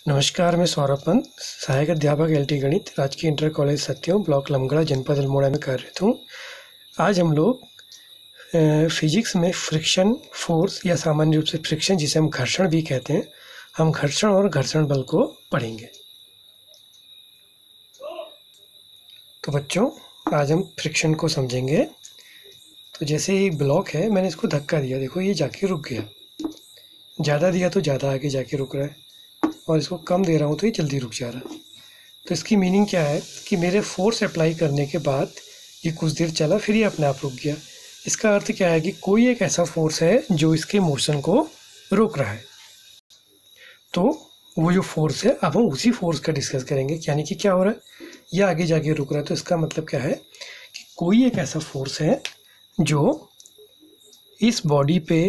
नमस्कार, मैं सौरभ पंत, सहायक अध्यापक एलटी गणित, राजकीय इंटर कॉलेज सत्यों, ब्लॉक लमगड़ा, जनपद अल्मोड़ा में कार्यरत हूँ। आज हम लोग फिजिक्स में फ्रिक्शन फोर्स या सामान्य रूप से फ्रिक्शन, जिसे हम घर्षण भी कहते हैं, हम घर्षण और घर्षण बल को पढ़ेंगे। तो बच्चों, आज हम फ्रिक्शन को समझेंगे। तो जैसे ये ब्लॉक है, मैंने इसको धक्का दिया, देखो ये जाके रुक गया। ज़्यादा दिया तो ज़्यादा आगे जाके रुक रहा है, और इसको कम दे रहा हूँ तो ये जल्दी रुक जा रहा है। तो इसकी मीनिंग क्या है कि मेरे फोर्स अप्लाई करने के बाद ये कुछ देर चला, फिर ये अपने आप रुक गया। इसका अर्थ क्या है कि कोई एक ऐसा फोर्स है जो इसके मोशन को रोक रहा है। तो वो जो फोर्स है, अब हम उसी फोर्स का डिस्कस करेंगे, यानी कि क्या हो रहा है, ये आगे जाके रुक रहा है। तो इसका मतलब क्या है कि कोई एक ऐसा फोर्स है जो इस बॉडी पे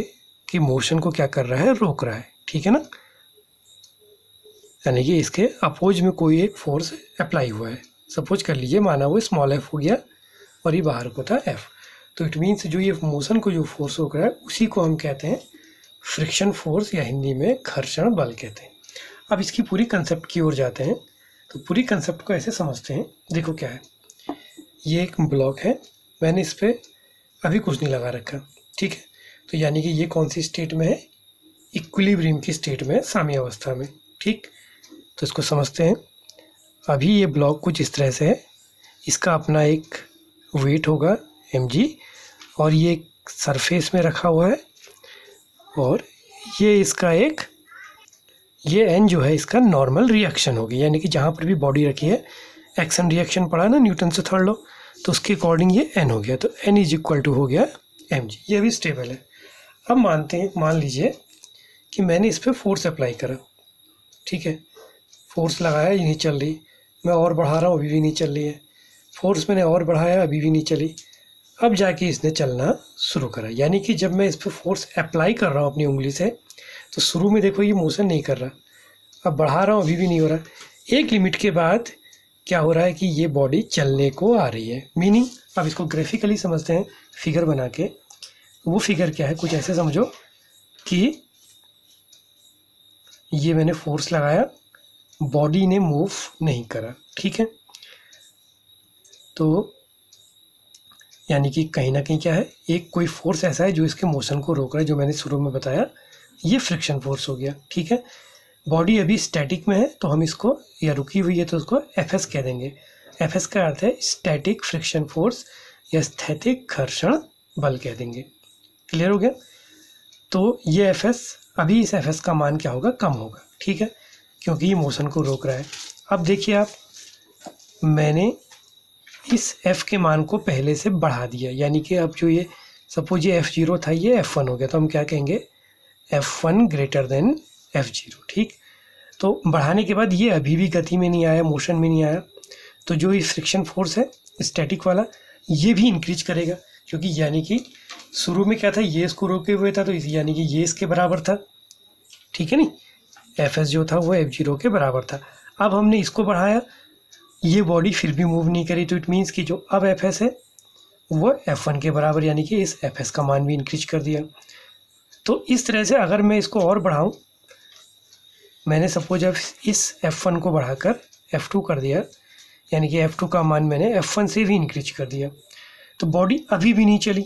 के मोशन को क्या कर रहा है, रोक रहा है। ठीक है ना, यानी कि इसके अपोज में कोई एक फोर्स अप्लाई हुआ है। सपोज कर लीजिए, माना वो स्मॉल एफ हो गया और ये बाहर को था एफ। तो इट मीन्स जो ये मोशन को जो फोर्स रोक रहा है, उसी को हम कहते हैं फ्रिक्शन फोर्स, या हिंदी में घर्षण बल कहते हैं। अब इसकी पूरी कंसेप्ट की ओर जाते हैं। तो पूरी कंसेप्ट को ऐसे समझते हैं। देखो क्या है, ये एक ब्लॉक है, मैंने इस पर अभी कुछ नहीं लगा रखा। ठीक है, तो यानी कि ये कौन सी स्टेट में है, इक्विलिब्रियम की स्टेट में, साम्यावस्था में। ठीक, तो इसको समझते हैं। अभी ये ब्लॉक कुछ इस तरह से है, इसका अपना एक वेट होगा mg, और ये सरफेस में रखा हुआ है, और ये इसका एक, ये n जो है इसका नॉर्मल रिएक्शन होगी, यानी कि जहाँ पर भी बॉडी रखी है, एक्शन रिएक्शन पढ़ा ना न्यूटन से थर्ड लॉ, तो उसके अकॉर्डिंग ये n हो गया। तो n इज इक्वल टू हो गया mg। ये भी स्टेबल है। अब मान लीजिए कि मैंने इस पर फोर्स अप्लाई करा। ठीक है, फोर्स लगाया, ये नहीं चल रही, मैं और बढ़ा रहा हूँ, अभी भी नहीं चल रही है। फोर्स मैंने और बढ़ाया, अभी भी नहीं चली। अब जाके इसने चलना शुरू करा, यानी कि जब मैं इस पर फोर्स अप्लाई कर रहा हूँ अपनी उंगली से, तो शुरू में देखो ये मोशन नहीं कर रहा, अब बढ़ा रहा हूँ, अभी भी नहीं हो रहा। एक लिमिट के बाद क्या हो रहा है कि ये बॉडी चलने को आ रही है। मीनिंग, अब इसको ग्राफिकली समझते हैं फिगर बना के। वो फिगर क्या है, कुछ ऐसे समझो कि ये मैंने फोर्स लगाया, बॉडी ने मूव नहीं करा। ठीक है, तो यानी कि कहीं ना कहीं क्या है, एक कोई फोर्स ऐसा है जो इसके मोशन को रोक रहा है, जो मैंने शुरू में बताया, ये फ्रिक्शन फोर्स हो गया। ठीक है, बॉडी अभी स्टैटिक में है, तो हम इसको, या रुकी हुई है तो उसको एफएस कह देंगे। एफएस का अर्थ है स्टैटिक फ्रिक्शन फोर्स, या स्थैतिक घर्षण बल कह देंगे। क्लियर हो गया। तो ये एफएस, अभी इस एफएस का मान क्या होगा, कम होगा। ठीक है, क्योंकि ये मोशन को रोक रहा है। अब देखिए आप, मैंने इस f के मान को पहले से बढ़ा दिया, यानी कि अब जो ये सपोज ये f0 था, ये f1 हो गया, तो हम क्या कहेंगे, f1 ग्रेटर देन f0। ठीक, तो बढ़ाने के बाद ये अभी भी गति में नहीं आया, मोशन में नहीं आया, तो जो ये फ्रिक्शन फोर्स है स्टैटिक वाला, ये भी इंक्रीज करेगा, क्योंकि यानी कि शुरू में क्या था, ये इसको रोके हुए था, तो यानी कि ये इसके बराबर था। ठीक है, नहीं, एफएस जो था वो f0 के बराबर था। अब हमने इसको बढ़ाया, ये बॉडी फिर भी मूव नहीं करी, तो इट मीन्स कि जो अब एफएस है वो f1 के बराबर, यानी कि इस एफएस का मान भी इंक्रीज कर दिया। तो इस तरह से अगर मैं इसको और बढ़ाऊं, मैंने सपोज अब इस f1 को बढ़ाकर f2 कर दिया, यानी कि f2 का मान मैंने f1 से भी इंक्रीज कर दिया, तो बॉडी अभी भी नहीं चली।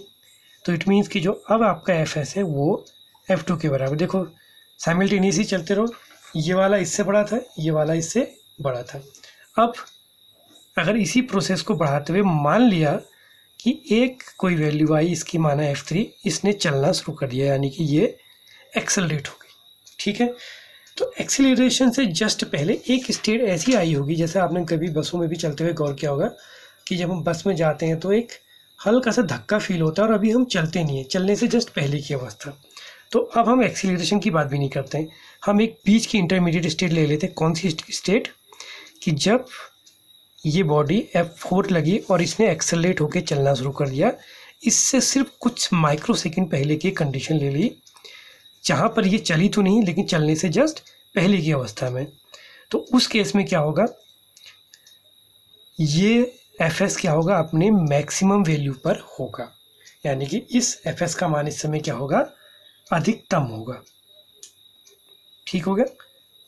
तो इट मीन्स कि जो अब आपका एफएस है वो f2 के बराबर। देखो साइमल्टेनियसली चलते रहो, ये वाला इससे बड़ा था, ये वाला इससे बड़ा था। अब अगर इसी प्रोसेस को बढ़ाते हुए मान लिया कि एक कोई वैल्यू आई, इसकी माना f3, इसने चलना शुरू कर दिया, यानी कि ये एक्सेलरेट हो गई। ठीक है, तो एक्सेलरेशन से जस्ट पहले एक स्टेट ऐसी आई होगी, जैसे आपने कभी बसों में भी चलते हुए गौर किया होगा कि जब हम बस में जाते हैं तो एक हल्का सा धक्का फील होता है, और अभी हम चलते नहीं है, चलने से जस्ट पहले की अवस्था। तो अब हम एक्सीलरेशन की बात भी नहीं करते हैं, हम एक बीच की इंटरमीडिएट स्टेट ले लेते हैं। कौन सी स्टेट, कि जब ये बॉडी f4 लगी और इसने एक्सेलरेट होकर चलना शुरू कर दिया, इससे सिर्फ कुछ माइक्रो सेकेंड पहले की कंडीशन ले ली, जहाँ पर ये चली तो नहीं, लेकिन चलने से जस्ट पहले की अवस्था में। तो उस केस में क्या होगा, ये एफएस क्या होगा, अपने मैक्सिमम वैल्यू पर होगा, यानी कि इस एफएस का मान इस समय क्या होगा, अधिकतम होगा। ठीक हो गया।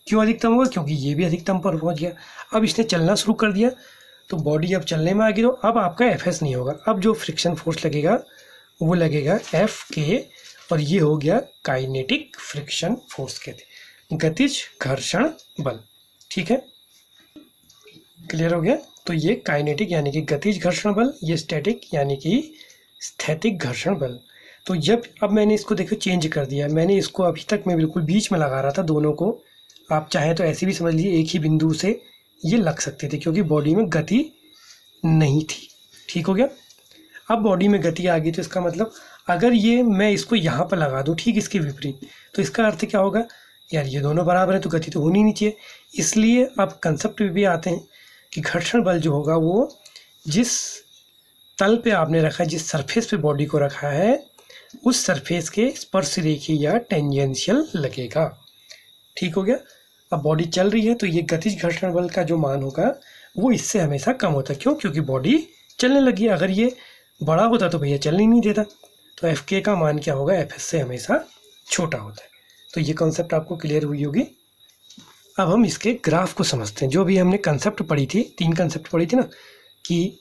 क्यों अधिकतम होगा? क्योंकि ये भी अधिकतम पर पहुंच गया। अब इसने चलना शुरू कर दिया तो बॉडी अब चलने में आ गई, तो अब आपका एफ नहीं होगा। अब जो फ्रिक्शन फोर्स लगेगा वो लगेगा एफ के, और ये हो गया काइनेटिक फ्रिक्शन फोर्स कहते हैं, गतिज घर्षण बल। ठीक है, क्लियर हो गया? तो ये काइनेटिक यानी कि गतिज घर्षण बल, ये स्टैटिक यानी कि स्थैतिक घर्षण बल। तो जब अब मैंने इसको देखो चेंज कर दिया, मैंने इसको अभी तक मैं बिल्कुल बीच में लगा रहा था दोनों को, आप चाहें तो ऐसे भी समझ लीजिए एक ही बिंदु से ये लग सकते थे क्योंकि बॉडी में गति नहीं थी। ठीक हो गया? अब बॉडी में गति आ गई तो इसका मतलब अगर ये मैं इसको यहाँ पर लगा दूँ ठीक इसके विपरीत, तो इसका अर्थ क्या होगा? यार ये दोनों बराबर है तो गति तो होनी नहीं चाहिए। इसलिए अब कंसेप्ट भी आते हैं कि घर्षण बल जो होगा वो जिस तल पे आपने रखा है, जिस सरफेस पे बॉडी को रखा है, उस सरफेस के स्पर्श रेखी या टेंजेंशियल लगेगा। ठीक हो गया? अब बॉडी चल रही है तो ये गतिज घर्षण बल का जो मान होगा वो इससे हमेशा कम होता है। क्यों? क्योंकि बॉडी चलने लगी। अगर ये बड़ा होता तो भैया चलने नहीं देता। तो एफ के का मान क्या होगा? एफ एस से हमेशा छोटा होता है। तो ये कॉन्सेप्ट आपको क्लियर हुई होगी। अब हम इसके ग्राफ को समझते हैं। जो भी हमने कंसेप्ट पढ़ी थी, 3 कंसेप्ट पढ़ी थी ना, कि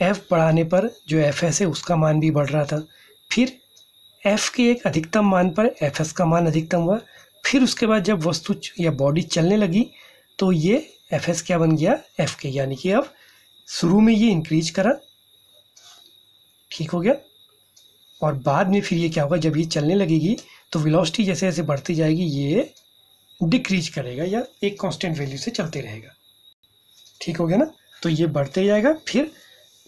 एफ बढ़ाने पर जो एफ एस है उसका मान भी बढ़ रहा था, फिर एफ के एक अधिकतम मान पर एफ एस का मान अधिकतम हुआ, फिर उसके बाद जब वस्तु या बॉडी चलने लगी तो ये एफ एस क्या बन गया? एफ के। यानी कि अब शुरू में ये इंक्रीज करा, ठीक हो गया, और बाद में फिर ये क्या होगा? जब ये चलने लगेगी तो वेलोसिटी जैसे जैसे बढ़ती जाएगी ये डिक्रीज करेगा या एक कांस्टेंट वैल्यू से चलते रहेगा। ठीक हो गया ना? तो ये बढ़ते जाएगा, फिर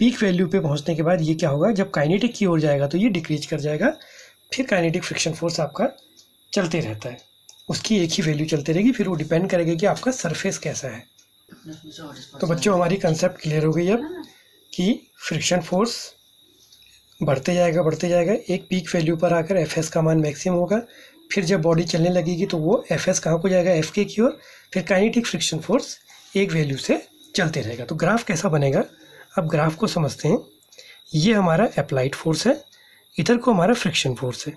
पीक वैल्यू पे पहुंचने के बाद ये क्या होगा? जब काइनेटिक की ओर जाएगा तो ये डिक्रीज कर जाएगा, फिर काइनेटिक फ्रिक्शन फोर्स आपका चलते रहता है, उसकी एक ही वैल्यू चलती रहेगी, फिर वो डिपेंड करेगा कि आपका सरफेस कैसा है। तो बच्चों हमारी कंसेप्ट क्लियर हो गई अब कि फ्रिक्शन फोर्स बढ़ते जाएगा, एक पीक वैल्यू पर आकर एफ एस का मान मैक्सिमम होगा, फिर जब बॉडी चलने लगेगी तो वो एफ एस कहाँ को जाएगा? एफ के की ओर, फिर काइनेटिक फ्रिक्शन फोर्स एक वैल्यू से चलते रहेगा। तो ग्राफ कैसा बनेगा? अब ग्राफ को समझते हैं। ये हमारा अप्लाइड फोर्स है, इधर को हमारा फ्रिक्शन फोर्स है।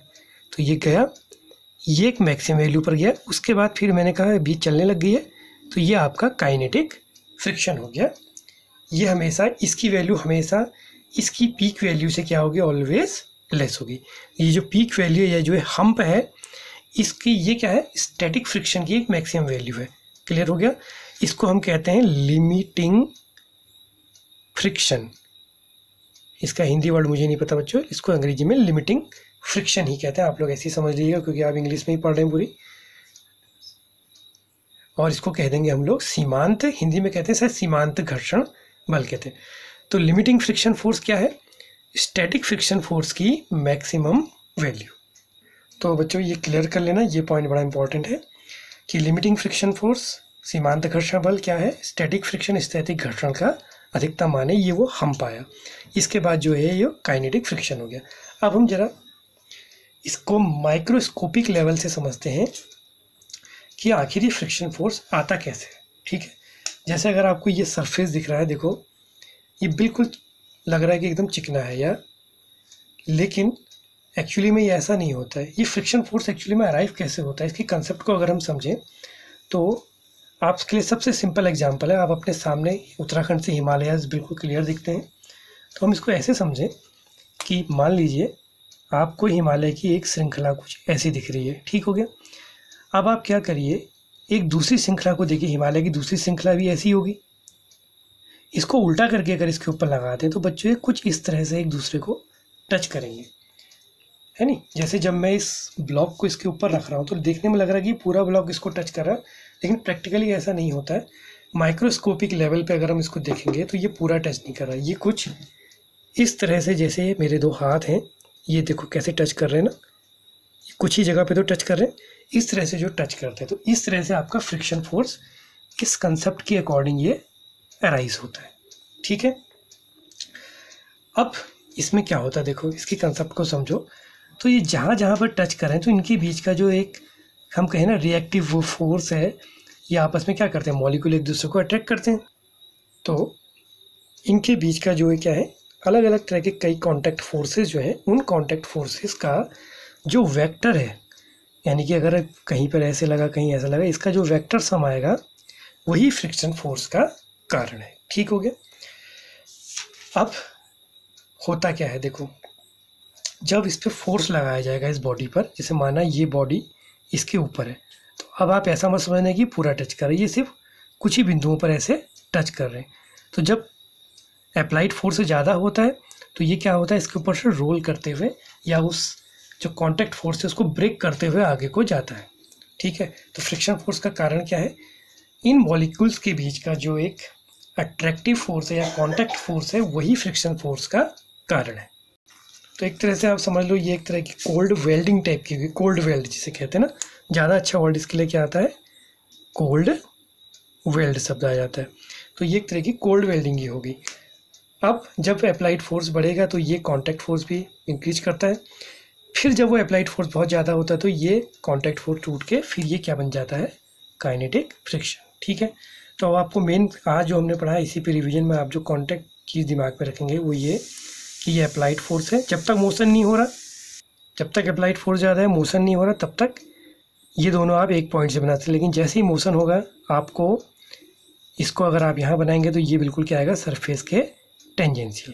तो ये गया, ये एक मैक्सिमम वैल्यू पर गया, उसके बाद फिर मैंने कहा बीच चलने लग गई है तो ये आपका काइनेटिक फ्रिक्शन हो गया। ये हमेशा इसकी वैल्यू हमेशा इसकी पीक वैल्यू से क्या होगी? ऑलवेज लेस होगी। ये जो पीक वैल्यू है, जो हम्प है, इसकी ये क्या है? स्टैटिक फ्रिक्शन की एक मैक्सिमम वैल्यू है। क्लियर हो गया? इसको हम कहते हैं लिमिटिंग फ्रिक्शन। इसका हिंदी वर्ड मुझे नहीं पता बच्चों, इसको अंग्रेजी में लिमिटिंग फ्रिक्शन ही कहते हैं। आप लोग ऐसे ही समझ लीजिएगा क्योंकि आप इंग्लिश में ही पढ़ रहे हैं पूरी। और इसको कह देंगे हम लोग सीमांत, हिंदी में कहते हैं शायद सीमांत घर्षण बल कहते हैं। तो लिमिटिंग फ्रिक्शन फोर्स क्या है? स्टैटिक फ्रिक्शन फोर्स की मैक्सिमम वैल्यू। तो बच्चों ये क्लियर कर लेना, ये पॉइंट बड़ा इंपॉर्टेंट है कि लिमिटिंग फ्रिक्शन फोर्स सीमांत घर्षण बल क्या है? स्टैटिक फ्रिक्शन स्थैतिक घर्षण का अधिकतम मान है, ये वो हम पाया। इसके बाद जो है ये काइनेटिक फ्रिक्शन हो गया। अब हम जरा इसको माइक्रोस्कोपिक लेवल से समझते हैं कि आखिर ये फ्रिक्शन फोर्स आता कैसे है। ठीक है, जैसे अगर आपको ये सरफेस दिख रहा है, देखो ये बिल्कुल लग रहा है कि एकदम चिकना है यार, लेकिन एक्चुअली में ये ऐसा नहीं होता है। ये फ्रिक्शन फोर्स एक्चुअली में अराइव कैसे होता है, इसकी कंसेप्ट को अगर हम समझें तो आपके लिए सबसे सिंपल एग्जांपल है, आप अपने सामने उत्तराखंड से हिमालयाज़ बिल्कुल क्लियर दिखते हैं। तो हम इसको ऐसे समझें कि मान लीजिए आपको हिमालय की एक श्रृंखला कुछ ऐसी दिख रही है। ठीक हो गया? अब आप क्या करिए, एक दूसरी श्रृंखला को देखिए, हिमालय की दूसरी श्रृंखला भी ऐसी होगी। इसको उल्टा करके अगर इसके ऊपर लगाते हैं तो बच्चों ये कुछ इस तरह से एक दूसरे को टच करेंगे, है नहीं? जैसे जब मैं इस ब्लॉक को इसके ऊपर रख रहा हूँ तो देखने में लग रहा है कि पूरा ब्लॉक इसको टच कर रहा है, लेकिन प्रैक्टिकली ऐसा नहीं होता है। माइक्रोस्कोपिक लेवल पे अगर हम इसको देखेंगे तो ये पूरा टच नहीं कर रहा है। ये कुछ इस तरह से, जैसे मेरे 2 हाथ हैं, ये देखो कैसे टच कर रहे हैं ना, कुछ ही जगह पे तो टच कर रहे हैं, इस तरह से जो टच करते हैं। तो इस तरह से आपका फ्रिक्शन फोर्स इस कंसेप्ट के अकॉर्डिंग ये अराइज होता है। ठीक है, अब इसमें क्या होता है, देखो इसकी कंसेप्ट को समझो। तो ये जहाँ जहाँ पर टच करें तो इनके बीच का जो एक हम कहें ना रिएक्टिव वो फोर्स है, ये आपस में क्या करते हैं? मॉलिक्यूल एक दूसरे को अट्रैक्ट करते हैं। तो इनके बीच का जो है क्या है, अलग अलग तरह के कई कॉन्टैक्ट फोर्सेस जो है, उन कॉन्टैक्ट फोर्सेस का जो वेक्टर है यानी कि अगर कहीं पर ऐसे लगा कहीं ऐसा लगा, इसका जो वेक्टर सम आएगा वही फ्रिक्शन फोर्स का कारण है। ठीक हो गया। अब होता क्या है देखो, जब इस पर फोर्स लगाया जाएगा इस बॉडी पर, जैसे माना ये बॉडी इसके ऊपर है, तो अब आप ऐसा मत समझना कि पूरा टच कर रहे हैं, ये सिर्फ कुछ ही बिंदुओं पर ऐसे टच कर रहे हैं। तो जब अप्लाइड फोर्स ज़्यादा होता है तो ये क्या होता है, इसके ऊपर से रोल करते हुए या उस जो कांटेक्ट फोर्स है उसको ब्रेक करते हुए आगे को जाता है। ठीक है, तो फ्रिक्शन फोर्स का कारण क्या है, इन मॉलिक्यूल्स के बीच का जो एक अट्रैक्टिव फोर्स है या कांटेक्ट फोर्स है वही फ्रिक्शन फोर्स का कारण है। तो एक तरह से आप समझ लो ये एक तरह की कोल्ड वेल्डिंग टाइप की, कोल्ड वेल्ड जिसे कहते हैं ना, ज़्यादा अच्छा वर्ड इसके लिए क्या आता है, कोल्ड वेल्ड शब्द आ जाता है। तो ये एक तरह की कोल्ड वेल्डिंग ही होगी। अब जब अप्लाइड फोर्स बढ़ेगा तो ये कांटेक्ट फोर्स भी इंक्रीज करता है, फिर जब वो अप्लाइड फोर्स बहुत ज़्यादा होता है तो ये कांटेक्ट फोर्स टूट के फिर ये क्या बन जाता है, काइनेटिक फ्रिक्शन। ठीक है, तो अब आपको मेन आज जो हमने पढ़ा है इसी पे रिवीजन में आप जो कांटेक्ट चीज़ दिमाग में रखेंगे वो ये कि ये अप्लाइड फोर्स है, जब तक मोशन नहीं हो रहा, जब तक अप्लाइड फोर्स ज़्यादा है मोशन नहीं हो रहा तब तक ये दोनों आप एक पॉइंट से बनाते हैं, लेकिन जैसे ही मोशन होगा आपको इसको अगर आप यहाँ बनाएंगे तो ये बिल्कुल क्या आएगा, सरफेस के टेंजेंशियल।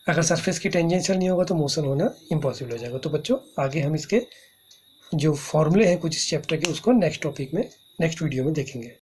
अगर सरफेस के टेंजेंशियल नहीं होगा तो मोशन होना इम्पॉसिबल हो जाएगा। तो बच्चों आगे हम इसके जो फॉर्मूले हैं कुछ इस चैप्टर के उसको नेक्स्ट टॉपिक में नेक्स्ट वीडियो में देखेंगे।